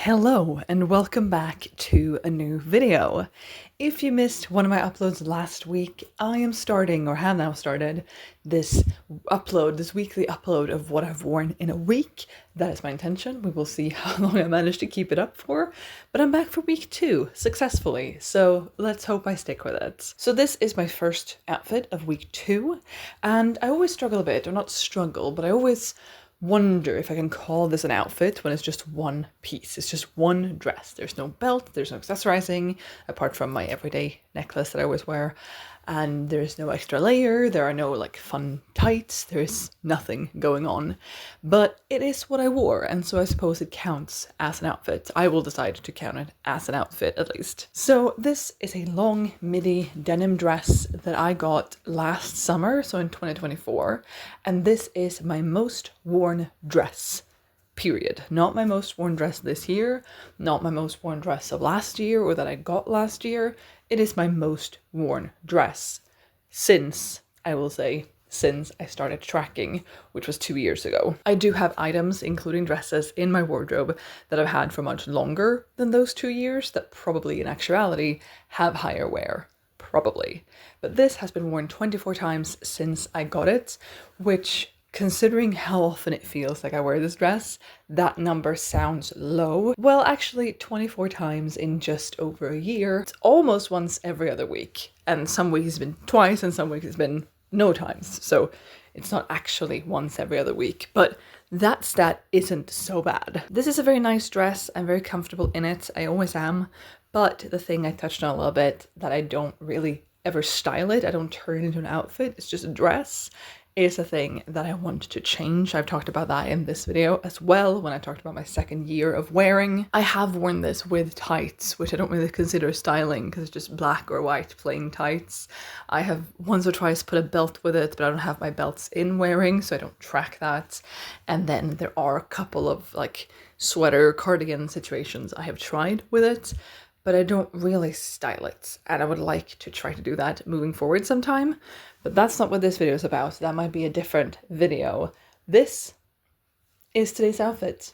Hello and welcome back to a new video. If you missed one of my uploads last week, I am starting or have now started this weekly upload of what I've worn in a week. That is my intention. We will see how long I manage to keep it up for, but I'm back for week 2 successfully. So let's hope I stick with it. So this is my first outfit of week 2 and I always struggle a bit, or not struggle, but I always wonder if I can call this an outfit when it's just one piece. It's just one dress. There's no belt, there's no accessorizing, apart from my everyday necklace that I always wear. And there's no extra layer, there are no like fun tights, there's nothing going on. But it is what I wore, and so I suppose it counts as an outfit. I will decide to count it as an outfit at least. So this is a long midi denim dress that I got last summer, so in 2024. And this is my most worn dress. Period. Not my most worn dress this year, not my most worn dress of last year or that I got last year. It is my most worn dress since, I will say, since I started tracking, which was 2 years ago. I do have items, including dresses, in my wardrobe that I've had for much longer than those 2 years that probably in actuality have higher wear. Probably. But this has been worn 24 times since I got it, which, considering how often it feels like I wear this dress, that number sounds low. Well, actually 24 times in just over a year. It's almost once every other week. And some weeks it's been twice and some weeks it's been no times. So it's not actually once every other week, but that stat isn't so bad. This is a very nice dress. I'm very comfortable in it. I always am. But the thing I touched on a little bit, that I don't really ever style it, I don't turn it into an outfit, it's just a dress, is a thing that I want to change. I've talked about that in this video as well when I talked about my second year of wearing. I have worn this with tights, which I don't really consider styling because it's just black or white plain tights. I have once or twice put a belt with it, but I don't have my belts in wearing, so I don't track that. And then there are a couple of like sweater cardigan situations I have tried with it, but I don't really style it, and I would like to try to do that moving forward sometime. But that's not what this video is about. That might be a different video. This is today's outfit,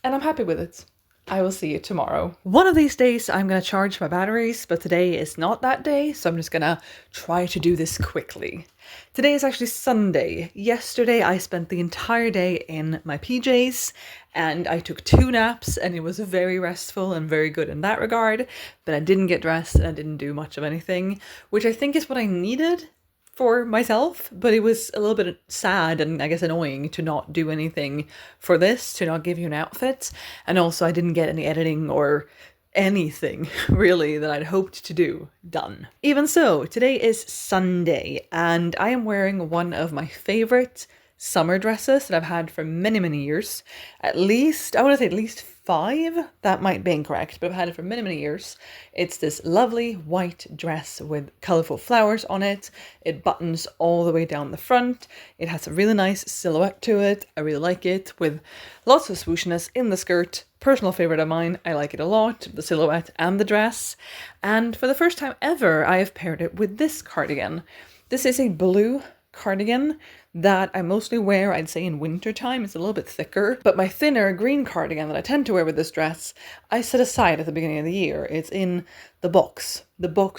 and I'm happy with it. I will see you tomorrow. One of these days I'm gonna charge my batteries, but today is not that day, so I'm just gonna try to do this quickly. Today is actually Sunday. Yesterday I spent the entire day in my PJs and I took 2 naps, and it was very restful and very good in that regard, but I didn't get dressed and I didn't do much of anything, which I think is what I needed for myself, but it was a little bit sad and I guess annoying to not do anything for this, to not give you an outfit. And also I didn't get any editing or anything really that I'd hoped to do done. Even so, today is Sunday and I am wearing one of my favorite summer dresses that I've had for many years. At least, I want to say at least 5. That might be incorrect, but I've had it for many years. It's this lovely white dress with colorful flowers on it. It buttons all the way down the front. It has a really nice silhouette to it. I really like it, with lots of swooshiness in the skirt. Personal favorite of mine. I like it a lot, the silhouette and the dress. And for the first time ever, I have paired it with this cardigan. This is a blue cardigan that I mostly wear, I'd say, in winter time. It's a little bit thicker, but my thinner green cardigan that I tend to wear with this dress, I set aside at the beginning of the year. It's in the box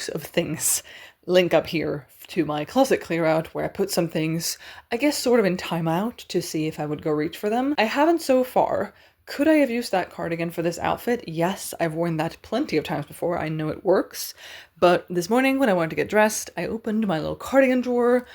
of things. Link up here to my closet clear out where I put some things, I guess, sort of in timeout to see if I would go reach for them. I haven't so far. Could I have used that cardigan for this outfit? Yes, I've worn that plenty of times before. I know it works. But this morning when I wanted to get dressed, I opened my little cardigan drawer.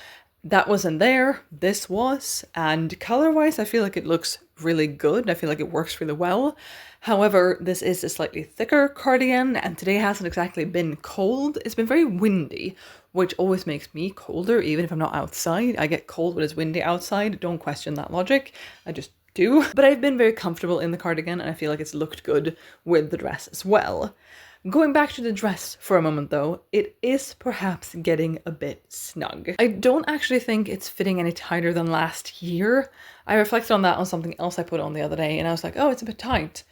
That wasn't there, this was, and color-wise I feel like it looks really good. I feel like it works really well. However, this is a slightly thicker cardigan, and today hasn't exactly been cold. It's been very windy, which always makes me colder, even if I'm not outside. I get cold when it's windy outside. Don't question that logic. I just do. But I've been very comfortable in the cardigan, and I feel like it's looked good with the dress as well. Going back to the dress for a moment though, it is perhaps getting a bit snug. I don't actually think it's fitting any tighter than last year. I reflected on that on something else I put on the other day and I was like, oh, it's a bit tight.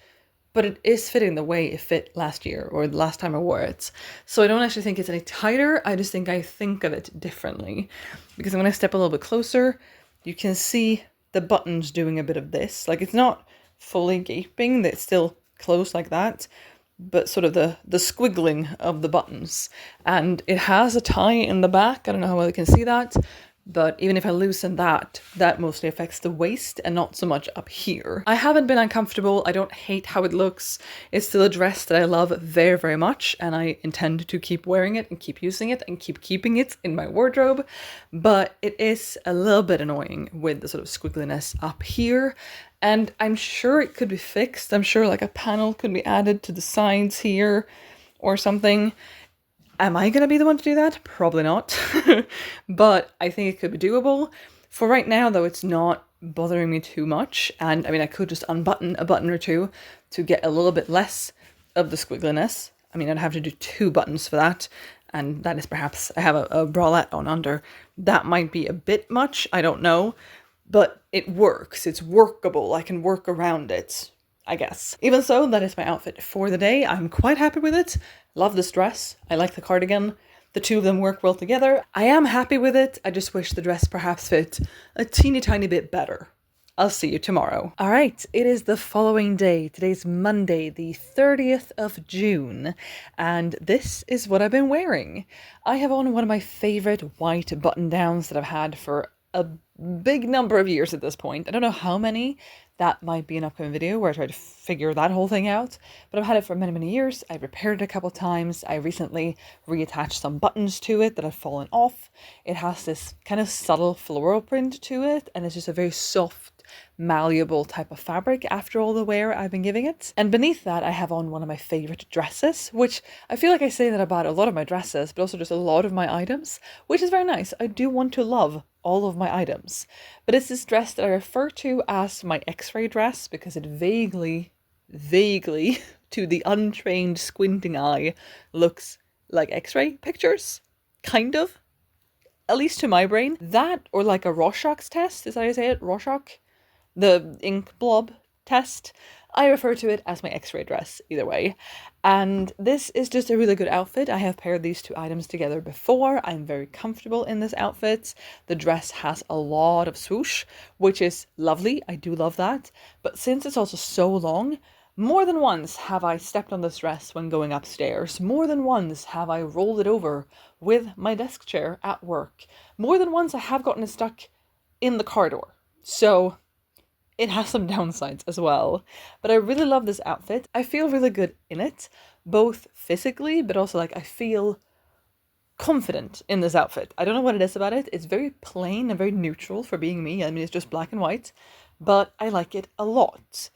But it is fitting the way it fit last year or the last time I wore it. So I don't actually think it's any tighter, I just think I think of it differently. Because when I step a little bit closer, you can see the buttons doing a bit of this. Like, it's not fully gaping, it's still closed like that, but sort of the squiggling of the buttons. And it has a tie in the back. I don't know how well you can see that, but even if I loosen that, that mostly affects the waist and not so much up here. I haven't been uncomfortable. I don't hate how it looks. It's still a dress that I love very, very much, and I intend to keep wearing it and keep using it and keep keeping it in my wardrobe. But it is a little bit annoying with the sort of squiggliness up here. And I'm sure it could be fixed. I'm sure like a panel could be added to the sides here or something. Am I going to be the one to do that? Probably not. But I think it could be doable. For right now, though, it's not bothering me too much. And I mean, I could just unbutton a button or two to get a little bit less of the squiggliness. I mean, I'd have to do 2 buttons for that. And that is perhaps, I have a bralette on under. That might be a bit much. I don't know. But it works. It's workable. I can work around it, I guess. Even so, that is my outfit for the day. I'm quite happy with it. Love this dress. I like the cardigan. The two of them work well together. I am happy with it. I just wish the dress perhaps fit a teeny tiny bit better. I'll see you tomorrow. All right, it is the following day. Today's Monday, the 30th of June, and this is what I've been wearing. I have on one of my favorite white button-downs that I've had for a big number of years at this point. I don't know how many. That might be an upcoming video where I try to figure that whole thing out. But I've had it for many, many years. I've repaired it a couple times. I recently reattached some buttons to it that had fallen off. It has this kind of subtle floral print to it, and it's just a very soft, malleable type of fabric after all the wear I've been giving it. And beneath that, I have on one of my favorite dresses, which I feel like I say that about a lot of my dresses, but also just a lot of my items, which is very nice. I do want to love all of my items, but it's this dress that I refer to as my X-ray dress because it vaguely, to the untrained squinting eye, looks like X-ray pictures, kind of, at least to my brain. That, or like a Rorschach's test, is that how you say it? Rorschach? The ink blob test. I refer to it as my X-ray dress, either way. And this is just a really good outfit. I have paired these 2 items together before. I'm very comfortable in this outfit. The dress has a lot of swoosh, which is lovely. I do love that. But since it's also so long, more than once have I stepped on this dress when going upstairs. More than once have I rolled it over with my desk chair at work. More than once I have gotten it stuck in the car door. So it has some downsides as well, but I really love this outfit. I feel really good in it, both physically, but also like I feel confident in this outfit. I don't know what it is about it. It's very plain and very neutral for being me. I mean, it's just black and white, but I like it a lot.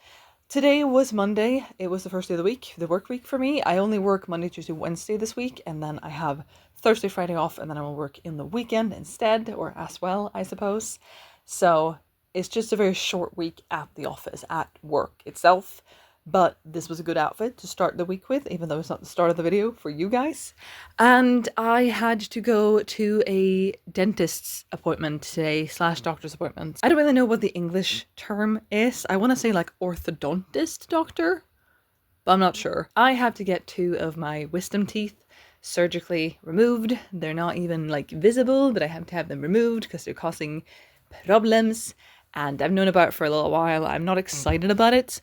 Today was Monday. It was the first day of the week, the work week for me. I only work Monday, Tuesday, Wednesday this week, and then I have Thursday, Friday off, and then I will work in the weekend instead, or as well, I suppose. So it's just a very short week at the office, at work itself. But this was a good outfit to start the week with, even though it's not the start of the video for you guys. And I had to go to a dentist's appointment today, / doctor's appointment. I don't really know what the English term is. I want to say like orthodontist doctor, but I'm not sure. I have to get 2 of my wisdom teeth surgically removed. They're not even like visible, but I have to have them removed because they're causing problems. And I've known about it for a little while. I'm not excited about it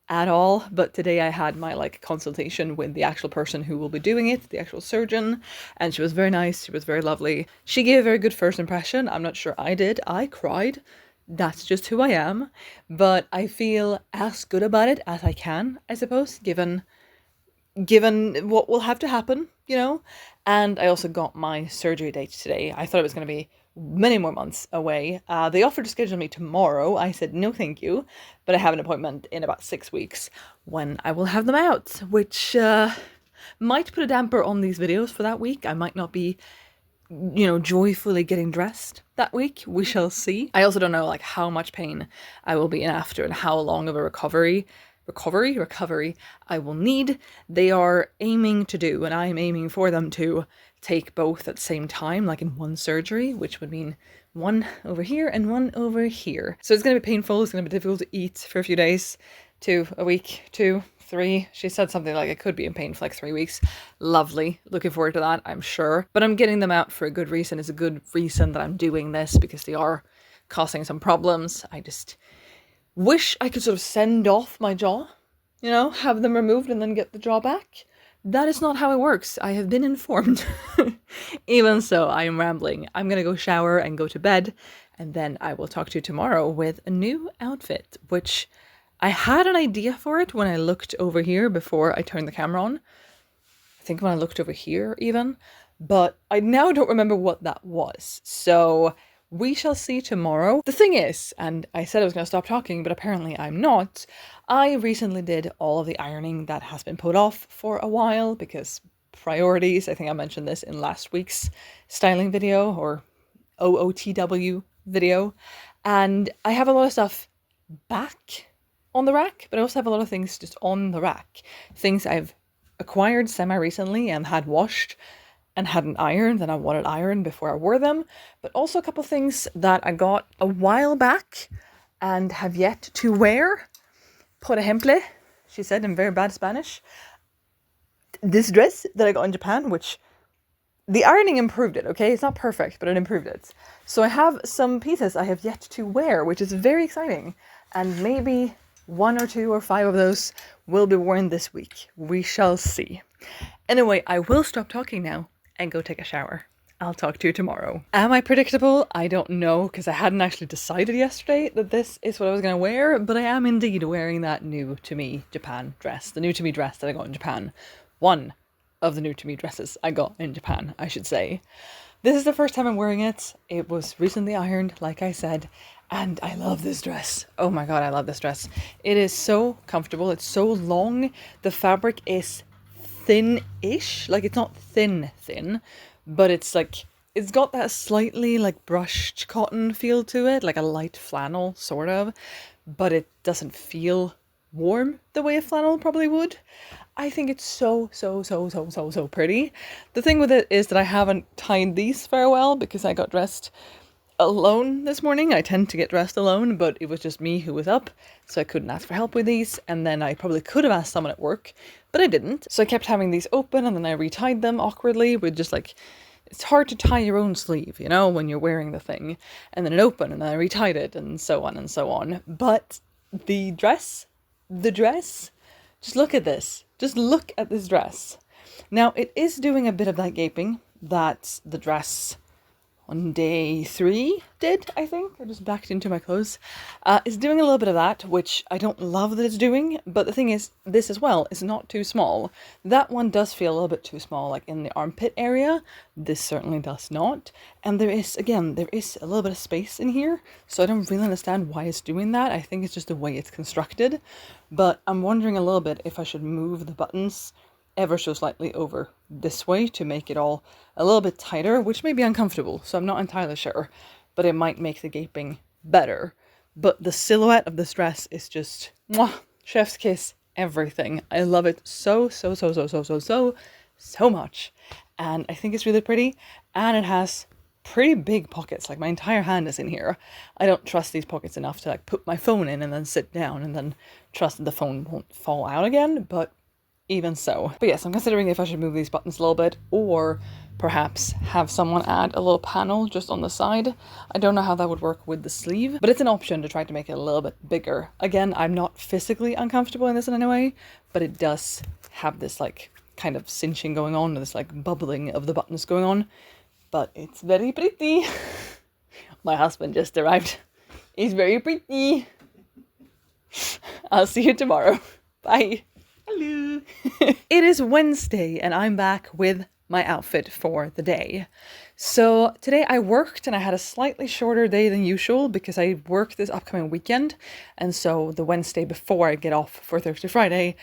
at all, but today I had my like consultation with the actual person who will be doing it, the actual surgeon, and she was very nice. She was very lovely. She gave a very good first impression. I'm not sure I did. I cried. That's just who I am, but I feel as good about it as I can, I suppose, given what will have to happen, you know. And I also got my surgery date today. I thought it was going to be many more months away. They offered to schedule me tomorrow. I said no thank you, but I have an appointment in about 6 weeks when I will have them out, which might put a damper on these videos for that week. I might not be, you know, joyfully getting dressed that week. We shall see. I also don't know like how much pain I will be in after and how long of a recovery I will need. They are aiming to do, and I am aiming for them to take both at the same time, like in one surgery, which would mean one over here and one over here. So it's going to be painful. It's going to be difficult to eat for a few days, to a week, 2, 3. She said something like it could be in pain for like 3 weeks. Lovely. Looking forward to that, I'm sure. But I'm getting them out for a good reason. It's a good reason that I'm doing this because they are causing some problems. I just wish I could sort of send off my jaw you know, have them removed and then get the jaw back. That is not how it works. I have been informed. Even so, I am rambling. I'm gonna go shower and go to bed, and then I will talk to you tomorrow with a new outfit, which I had an idea for it when I looked over here before I turned the camera on. I think when I looked over here even, but I now don't remember what that was. So we shall see tomorrow. The thing is, and I said I was going to stop talking, but apparently I'm not. I recently did all of the ironing that has been put off for a while because priorities. I think I mentioned this in last week's styling video or OOTW video. And I have a lot of stuff back on the rack, but I also have a lot of things just on the rack. Things I've acquired semi-recently and had washed and hadn't ironed, and I wanted ironed before I wore them, but also a couple things that I got a while back and have yet to wear. Por ejemplo, she said in very bad Spanish, this dress that I got in Japan, which the ironing improved it, okay? It's not perfect, but it improved it. So I have some pieces I have yet to wear, which is very exciting, and maybe 1 or 2 or 5 of those will be worn this week. We shall see. Anyway, I will stop talking now and go take a shower. I'll talk to you tomorrow. Am I predictable? I don't know, because I hadn't actually decided yesterday that this is what I was going to wear, but I am indeed wearing that new to me Japan dress. The new to me dress that I got in Japan. One of the new to me dresses I got in Japan, I should say. This is the first time I'm wearing it. It was recently ironed, like I said, and I love this dress. Oh my god, I love this dress. It is so comfortable. It's so long. The fabric is thin-ish. Like, it's not thin, but it's like, it's got that slightly like brushed cotton feel to it, like a light flannel, sort of, but it doesn't feel warm the way a flannel probably would. I think it's so pretty. The thing with it is that I haven't tied these very well because I got dressed alone this morning. I tend to get dressed alone, but it was just me who was up, so I couldn't ask for help with these, and then I probably could have asked someone at work, but I didn't. So I kept having these open, and then I retied them awkwardly with just like, it's hard to tie your own sleeve, you know, when you're wearing the thing, and then it opened, and then I retied it, and so on and so on. But the dress, just look at this. Just look at this dress. Now, it is doing a bit of that gaping that the dress on day 3 did, I think. I just backed into my clothes. It's doing a little bit of that, which I don't love that it's doing, but the thing is, this as well is not too small. That one does feel a little bit too small, like in the armpit area. This certainly does not. And there is a little bit of space in here, so I don't really understand why it's doing that. I think it's just the way it's constructed, but I'm wondering a little bit if I should move the buttons ever so slightly over this way to make it all a little bit tighter, which may be uncomfortable, so I'm not entirely sure, but it might make the gaping better. But the silhouette of this dress is just mwah, chef's kiss, everything. I love it so much, and I think it's really pretty, and it has pretty big pockets. Like, my entire hand is in here. I don't trust these pockets enough to like put my phone in and then sit down and then trust that the phone won't fall out again, but even so. But yes, I'm considering if I should move these buttons a little bit, or perhaps have someone add a little panel just on the side. I don't know how that would work with the sleeve, but it's an option to try to make it a little bit bigger. Again, I'm not physically uncomfortable in this in any way, but it does have this like kind of cinching going on, this like bubbling of the buttons going on, but it's very pretty. My husband just arrived. He's very pretty. I'll see you tomorrow. Bye. Hello. It is Wednesday and I'm back with my outfit for the day. So today I worked and I had a slightly shorter day than usual because I work this upcoming weekend, and so the Wednesday before I get off for Thursday Friday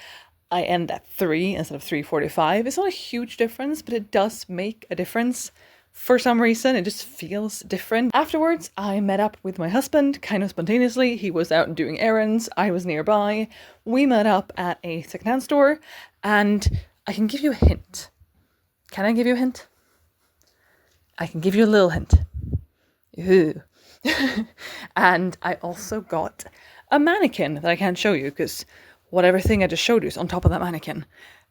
I end at 3 instead of 3:45. It's not a huge difference, but it does make a difference. For some reason, it just feels different. Afterwards, I met up with my husband, kind of spontaneously. He was out doing errands, I was nearby. We met up at a secondhand store, and I can give you a hint. Can I give you a hint? I can give you a little hint. Ooh. And I also got a mannequin that I can't show you, because whatever thing I just showed you is on top of that mannequin.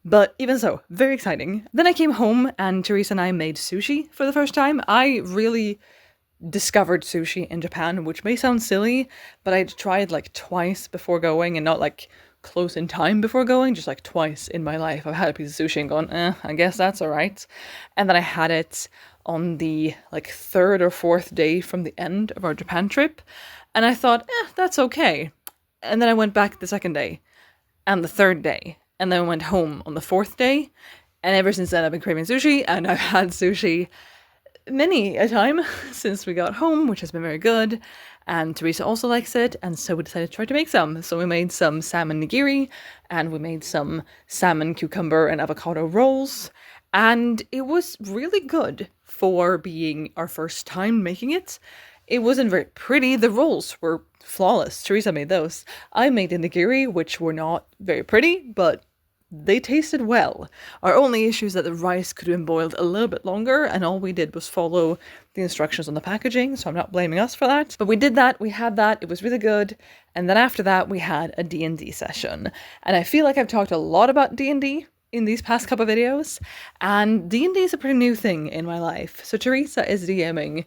But even so, very exciting. Then I came home and Teresa and I made sushi for the first time. I really discovered sushi in Japan, which may sound silly, but I'd tried like twice before going and not like close in time before going, just like twice in my life. I've had a piece of sushi and gone, I guess that's all right. And then I had it on the like third or fourth day from the end of our Japan trip. And I thought, that's okay. And then I went back the second day and the third day. And then went home on the fourth day. And ever since then, I've been craving sushi, and I've had sushi many a time since we got home, which has been very good. And Teresa also likes it, and so we decided to try to make some. So we made some salmon nigiri, and we made some salmon, cucumber, and avocado rolls. And it was really good for being our first time making it. It wasn't very pretty. The rolls were flawless. Teresa made those. I made the nigiri, which were not very pretty, but they tasted well. Our only issue is that the rice could have been boiled a little bit longer, and all we did was follow the instructions on the packaging, so I'm not blaming us for that. But we did that, we had that, it was really good, and then after that we had a D&D session. And I feel like I've talked a lot about D&D in these past couple of videos, and D&D is a pretty new thing in my life. So Teresa is DMing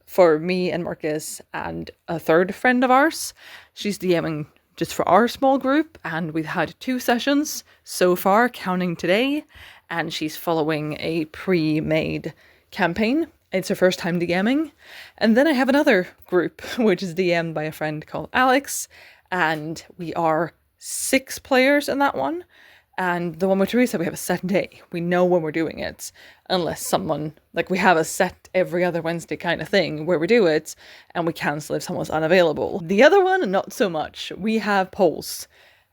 for me and Marcus and a third friend of ours. She's DMing just for our small group, and we've had 2 sessions so far, counting today, and she's following a pre-made campaign. It's her first time DMing. And then I have another group, which is DM'd by a friend called Alex, and we are 6 players in that one. And the one with Teresa, we have a set day. We know when we're doing it, unless someone, like we have a set every other Wednesday kind of thing where we do it and we cancel if someone's unavailable. The other one, not so much. We have polls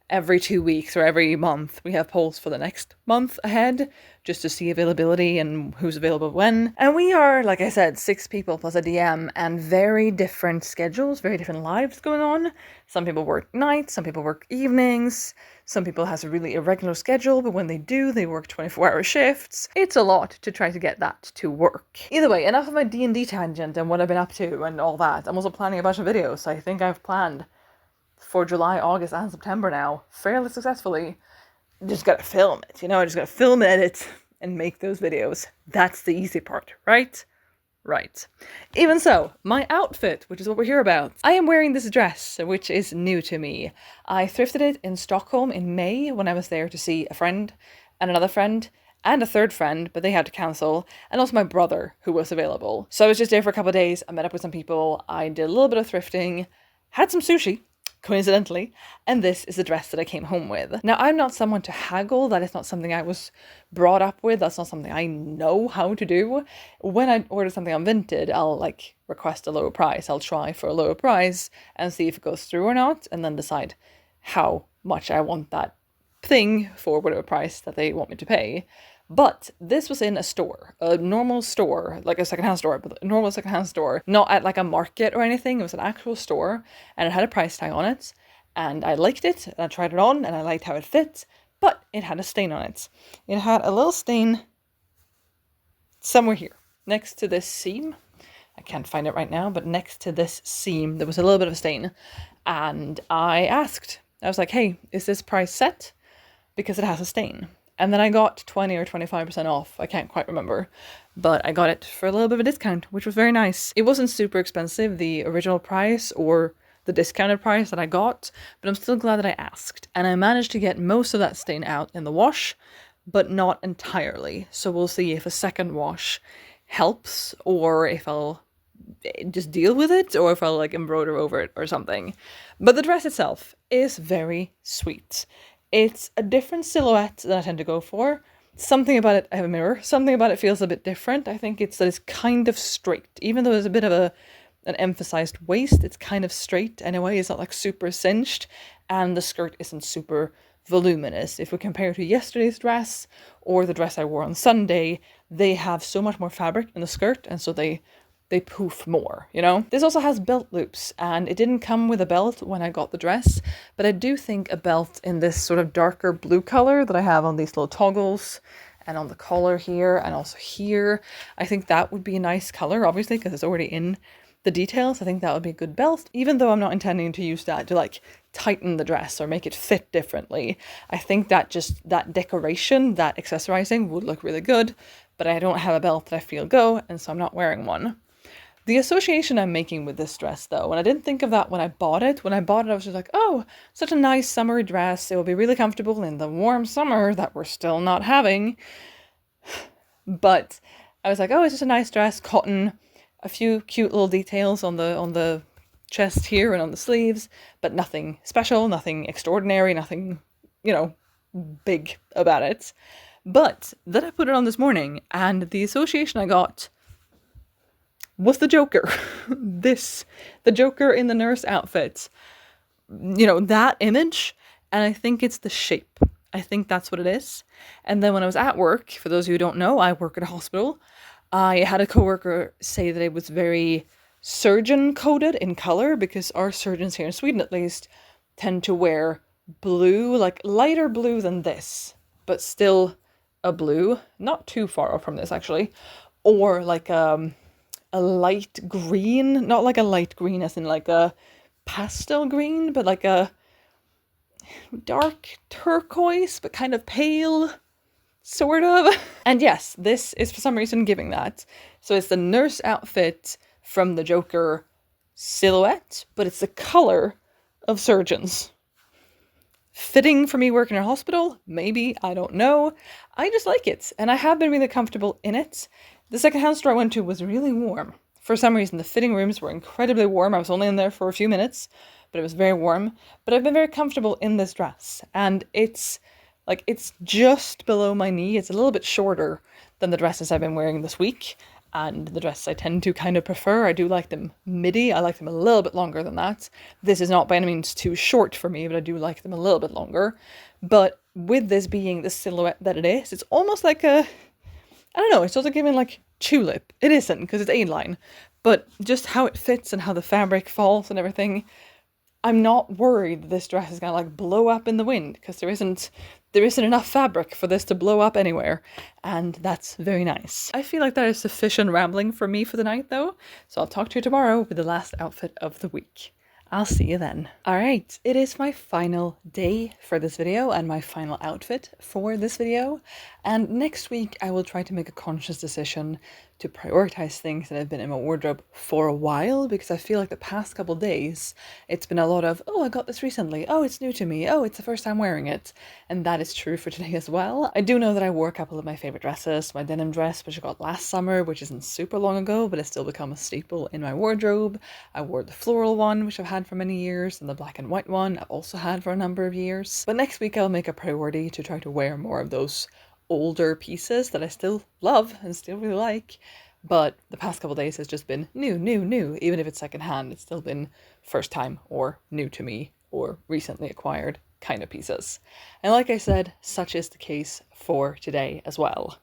every 2 weeks or every month. We have polls for the next month ahead just to see availability and who's available when. And we are, like I said, 6 people plus a DM, and very different schedules, very different lives going on. Some people work nights, some people work evenings. Some people has a really irregular schedule, but when they do, they work 24-hour shifts. It's a lot to try to get that to work. Either way, enough of my D&D tangent and what I've been up to and all that. I'm also planning a bunch of videos, so I think I've planned for July, August, and September now, fairly successfully. Just gotta film it, I just gotta film, edit, and make those videos. That's the easy part, right? Right. Even so, my outfit, which is what we're here about. I am wearing this dress, which is new to me. I thrifted it in Stockholm in May when I was there to see a friend and another friend and a third friend, but they had to cancel, and also my brother, who was available. So I was just there for a couple of days. I met up with some people. I did a little bit of thrifting, had some sushi, coincidentally, and this is the dress that I came home with. Now, I'm not someone to haggle. That is not something I was brought up with. That's not something I know how to do. When I order something on Vinted, I'll request a lower price. I'll try for a lower price and see if it goes through or not, and then decide how much I want that thing for whatever price that they want me to pay. But this was in a store, a normal store, like a secondhand store, but a normal secondhand store, not at like a market or anything. It was an actual store, and it had a price tag on it, and I liked it, and I tried it on, and I liked how it fit, but it had a stain on it. It had a little stain somewhere here, next to this seam. I can't find it right now, but next to this seam, there was a little bit of a stain, and I asked, I was like, hey, is this price set? Because it has a stain. And then I got 20 or 25% off. I can't quite remember. But I got it for a little bit of a discount, which was very nice. It wasn't super expensive, the original price or the discounted price that I got, but I'm still glad that I asked. And I managed to get most of that stain out in the wash, but not entirely. So we'll see if a second wash helps, or if I'll just deal with it, or if I'll embroider over it or something. But the dress itself is very sweet. It's a different silhouette than I tend to go for. Something about it, I have a mirror, something about it feels a bit different. I think it's that it's kind of straight. Even though there's a bit of an emphasized waist, it's kind of straight anyway. It's not super cinched, and the skirt isn't super voluminous. If we compare to yesterday's dress or the dress I wore on Sunday, they have so much more fabric in the skirt, and so they poof more, This also has belt loops, and it didn't come with a belt when I got the dress, but I do think a belt in this sort of darker blue color that I have on these little toggles and on the collar here and also here, I think that would be a nice color, obviously, because it's already in the details. I think that would be a good belt, even though I'm not intending to use that to tighten the dress or make it fit differently. I think that just that decoration, that accessorizing would look really good, but I don't have a belt that I feel go, and so I'm not wearing one. The association I'm making with this dress though, and I didn't think of that when I bought it. When I bought it, I was just like, oh, such a nice summer dress. It will be really comfortable in the warm summer that we're still not having. But I was like, oh, it's just a nice dress, cotton, a few cute little details on the chest here and on the sleeves, but nothing special, nothing extraordinary, nothing, you know, big about it. But then I put it on this morning, and the association I got was the Joker. The Joker in the nurse outfit. You know, that image, and I think it's the shape. I think that's what it is. And then when I was at work, for those of you who don't know, I work at a hospital. I had a coworker say that it was very surgeon coded in color, because our surgeons here in Sweden at least tend to wear blue, like lighter blue than this, but still a blue, not too far off from this actually, or like a light green, not like a light green as in like a pastel green, but like a dark turquoise, but kind of pale, sort of. And yes, this is for some reason giving that. So it's the nurse outfit from the Joker silhouette, but it's the color of surgeons. Fitting for me working in a hospital? Maybe, I don't know. I just like it, and I have been really comfortable in it. The secondhand store I went to was really warm. For some reason, the fitting rooms were incredibly warm. I was only in there for a few minutes, but it was very warm. But I've been very comfortable in this dress, and it's just below my knee. It's a little bit shorter than the dresses I've been wearing this week, and the dresses I tend to kind of prefer. I do like them midi. I like them a little bit longer than that. This is not by any means too short for me, but I do like them a little bit longer. But with this being the silhouette that it is, it's almost like a, I don't know, it's also giving like tulip. It isn't, because it's A-line, but just how it fits and how the fabric falls and everything, I'm not worried that this dress is gonna like blow up in the wind, because there isn't enough fabric for this to blow up anywhere, and that's very nice. I feel like that is sufficient rambling for me for the night though, so I'll talk to you tomorrow with the last outfit of the week. I'll see you then. Alright, it is my final day for this video and my final outfit for this video, and next week I will try to make a conscious decision to prioritize things that have been in my wardrobe for a while, because I feel like the past couple days it's been a lot of, oh, I got this recently, oh, it's new to me, oh, it's the first time wearing it, and that is true for today as well. I do know that I wore a couple of my favorite dresses, my denim dress which I got last summer, which isn't super long ago, but it's still become a staple in my wardrobe. I wore the floral one, which I've had for many years, and the black and white one I've also had for a number of years. But next week I'll make a priority to try to wear more of those older pieces that I still love and still really like, but the past couple days has just been new. Even if it's secondhand, it's still been first time or new to me or recently acquired kind of pieces. And like I said, such is the case for today as well,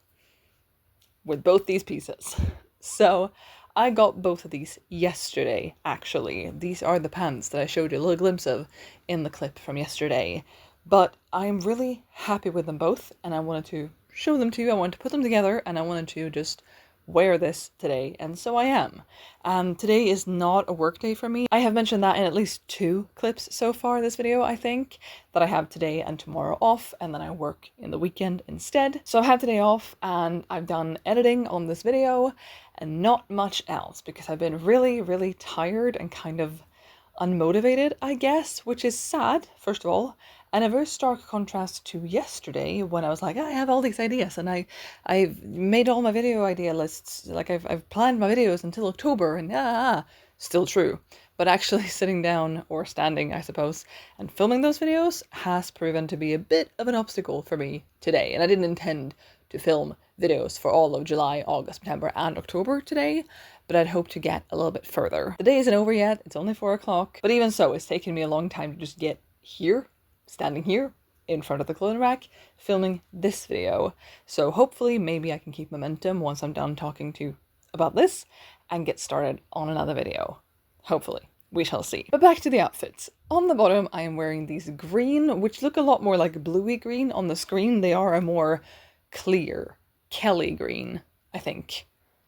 with both these pieces. So I got both of these yesterday, actually. These are the pants that I showed you a little glimpse of in the clip from yesterday. But I'm really happy with them both, and I wanted to show them to you. I wanted to put them together, and I wanted to just wear this today, and so I am. And today is not a work day for me. I have mentioned that in at least 2 clips so far this video, I think, that I have today and tomorrow off, and then I work in the weekend instead. So I've had today off, and I've done editing on this video, and not much else, because I've been really tired and kind of unmotivated, I guess, which is sad, first of all, and a very stark contrast to yesterday when I was like, I have all these ideas and I've made all my video idea lists, like I've planned my videos until October, and still true. But actually sitting down, or standing I suppose, and filming those videos has proven to be a bit of an obstacle for me today. And I didn't intend to film videos for all of July, August, September and October today, but I'd hope to get a little bit further. The day isn't over yet, it's only 4 o'clock, but even so, it's taken me a long time to just get here, standing here in front of the clothing rack, filming this video. So hopefully maybe I can keep momentum once I'm done talking to you about this and get started on another video. Hopefully. We shall see. But back to the outfits. On the bottom I am wearing these green, which look a lot more like bluey green on the screen. They are a more clear Kelly green, I think.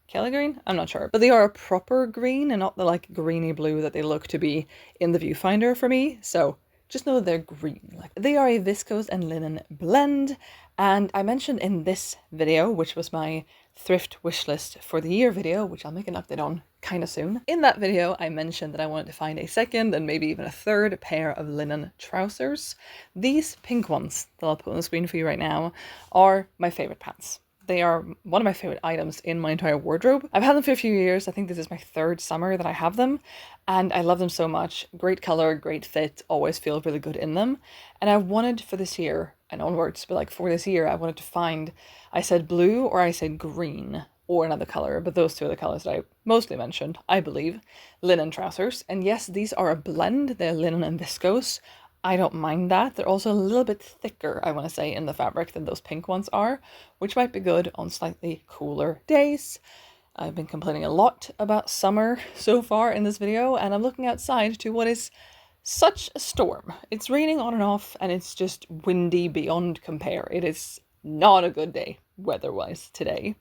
Kelly green? I'm not sure. But they are a proper green and not the like greeny blue that they look to be in the viewfinder for me. So just know they're green. Like, they are a viscose and linen blend, and I mentioned in this video, which was my thrift wish list for the year video, which I'll make an update on kind of soon. In that video, I mentioned that I wanted to find a second and maybe even a third pair of linen trousers. These pink ones that I'll put on the screen for you right now are my favorite pants. They are one of my favorite items in my entire wardrobe. I've had them for a few years. I think this is my third summer that I have them, and I love them so much. Great color, great fit, always feel really good in them. And I wanted for this year and onwards, but like for this year, I wanted to find, I said blue or I said green or another color, but those two are the colors that I mostly mentioned, I believe. Linen trousers. And yes, these are a blend. They're linen and viscose. I don't mind that. They're also a little bit thicker, I want to say, in the fabric than those pink ones are, which might be good on slightly cooler days. I've been complaining a lot about summer so far in this video, and I'm looking outside to what is such a storm. It's raining on and off, and it's just windy beyond compare. It is not a good day weather-wise today.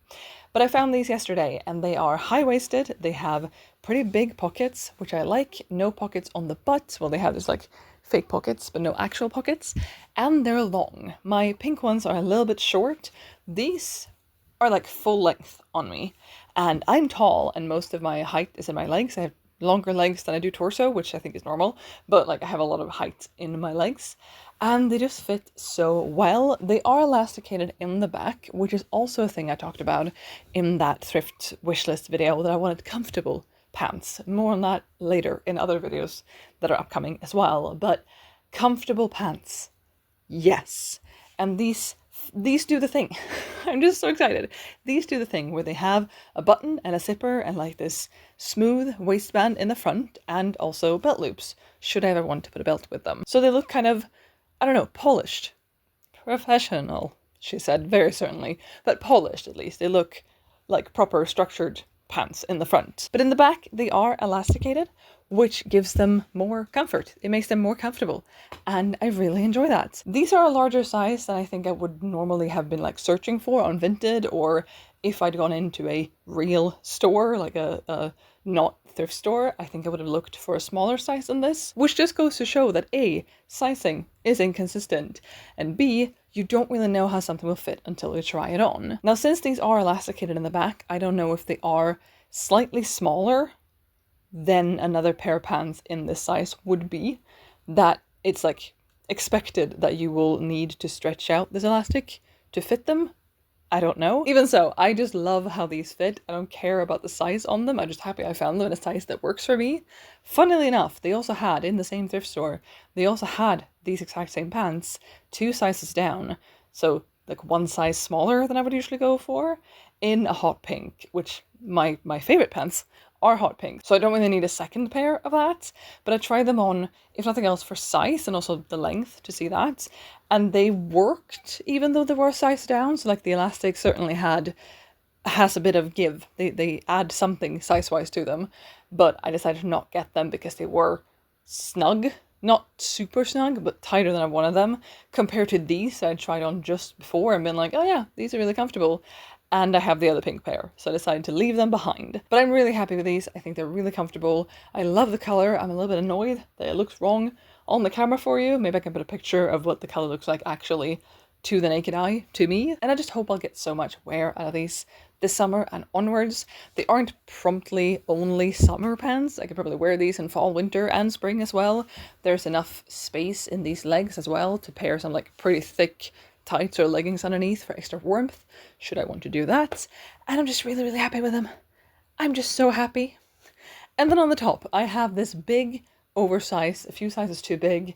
But I found these yesterday, and they are high-waisted. They have pretty big pockets, which I like. No pockets on the butt. Well, they have this like fake pockets, but no actual pockets. And they're long. My pink ones are a little bit short. These are like full length on me. And I'm tall, and most of my height is in my legs. I have longer legs than I do torso, which I think is normal. But like I have a lot of height in my legs. And they just fit so well. They are elasticated in the back, which is also a thing I talked about in that thrift wishlist video, that I wanted comfortable pants. More on that later in other videos that are upcoming as well. But comfortable pants, yes. And these do the thing. I'm just so excited. These do the thing where they have a button and a zipper and like this smooth waistband in the front, and also belt loops, should I ever want to put a belt with them. So they look kind of, I don't know, polished. Professional, she said, very certainly. But polished, at least. They look like proper structured pants in the front. But in the back, they are elasticated, which gives them more comfort. It makes them more comfortable. And I really enjoy that. These are a larger size than I think I would normally have been like searching for on Vinted, or if I'd gone into a real store, like a not thrift store, I think I would have looked for a smaller size than this, which just goes to show that A, sizing is inconsistent, and B, you don't really know how something will fit until you try it on. Now, since these are elasticated in the back, I don't know if they are slightly smaller than another pair of pants in this size would be, that it's like expected that you will need to stretch out this elastic to fit them. I don't know. Even so, I just love how these fit. I don't care about the size on them. I'm just happy I found them in a size that works for me. Funnily enough, they also had, in the same thrift store, they also had these exact same pants 2 sizes down. So like 1 size smaller than I would usually go for, in a hot pink, which my favorite pants are hot pink. So I don't really need a second pair of that, but I tried them on, if nothing else, for size and also the length to see that. And they worked even though they were a size down. So like the elastic certainly has a bit of give. They add something size-wise to them, but I decided to not get them because they were snug. Not super snug, but tighter than I wanted them, compared to these I tried on just before and been like, oh yeah, these are really comfortable. And I have the other pink pair, so I decided to leave them behind. But I'm really happy with these. I think they're really comfortable. I love the color. I'm a little bit annoyed that it looks wrong on the camera for you. Maybe I can put a picture of what the color looks like actually to the naked eye, to me. And I just hope I'll get so much wear out of these this summer and onwards. They aren't promptly only summer pants. I could probably wear these in fall, winter, and spring as well. There's enough space in these legs as well to pair some like pretty thick tights or leggings underneath for extra warmth, should I want to do that. And I'm just really, really happy with them. I'm just so happy. And then on the top, I have this big, oversized, a few sizes too big,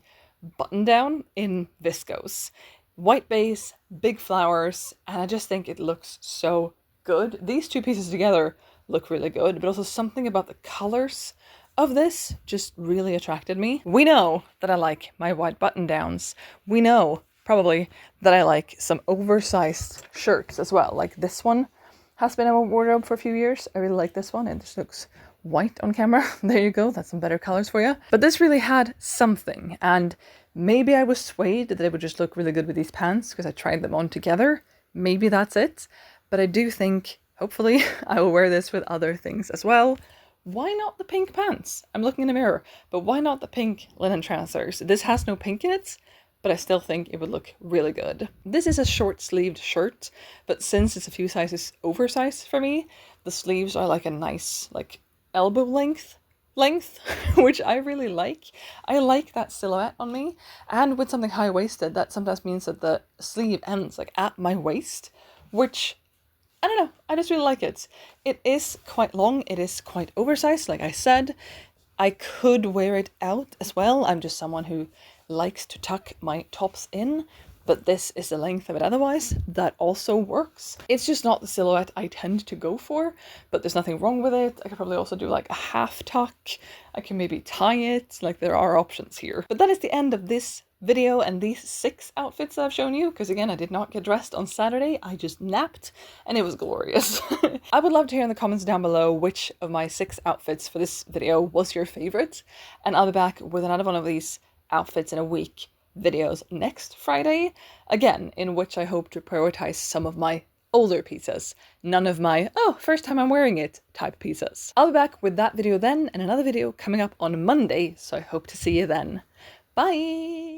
button down in viscose. White base, big flowers, and I just think it looks so good. These two pieces together look really good, but also something about the colors of this just really attracted me. We know that I like my white button downs. We know probably that I like some oversized shirts as well. Like this one has been in my wardrobe for a few years. I really like this one. It just looks white on camera. There you go. That's some better colors for you. But this really had something, and maybe I was swayed that it would just look really good with these pants because I tried them on together. Maybe that's it. But I do think, hopefully, I will wear this with other things as well. Why not the pink pants? I'm looking in the mirror, but why not the pink linen trousers? This has no pink in it, but I still think it would look really good. This is a short-sleeved shirt, but since it's a few sizes oversized for me, the sleeves are like a nice, like elbow length, which I really like. I like that silhouette on me, and with something high-waisted, that sometimes means that the sleeve ends like at my waist, which, I don't know, I just really like it. It is quite long, it is quite oversized, like I said. I could wear it out as well. I'm just someone who likes to tuck my tops in, but this is the length of it otherwise. That also works. It's just not the silhouette I tend to go for, but there's nothing wrong with it. I could probably also do like a half tuck. I can maybe tie it, like there are options here. But that is the end of this video and these 6 outfits that I've shown you, because again, I did not get dressed on Saturday. I just napped and it was glorious. I would love to hear in the comments down below which of my 6 outfits for this video was your favorite, and I'll be back with another one of these outfits in a week videos next Friday, again, in which I hope to prioritize some of my older pieces, none of my, oh, first time I'm wearing it type pieces. I'll be back with that video then, and another video coming up on Monday, so I hope to see you then. Bye!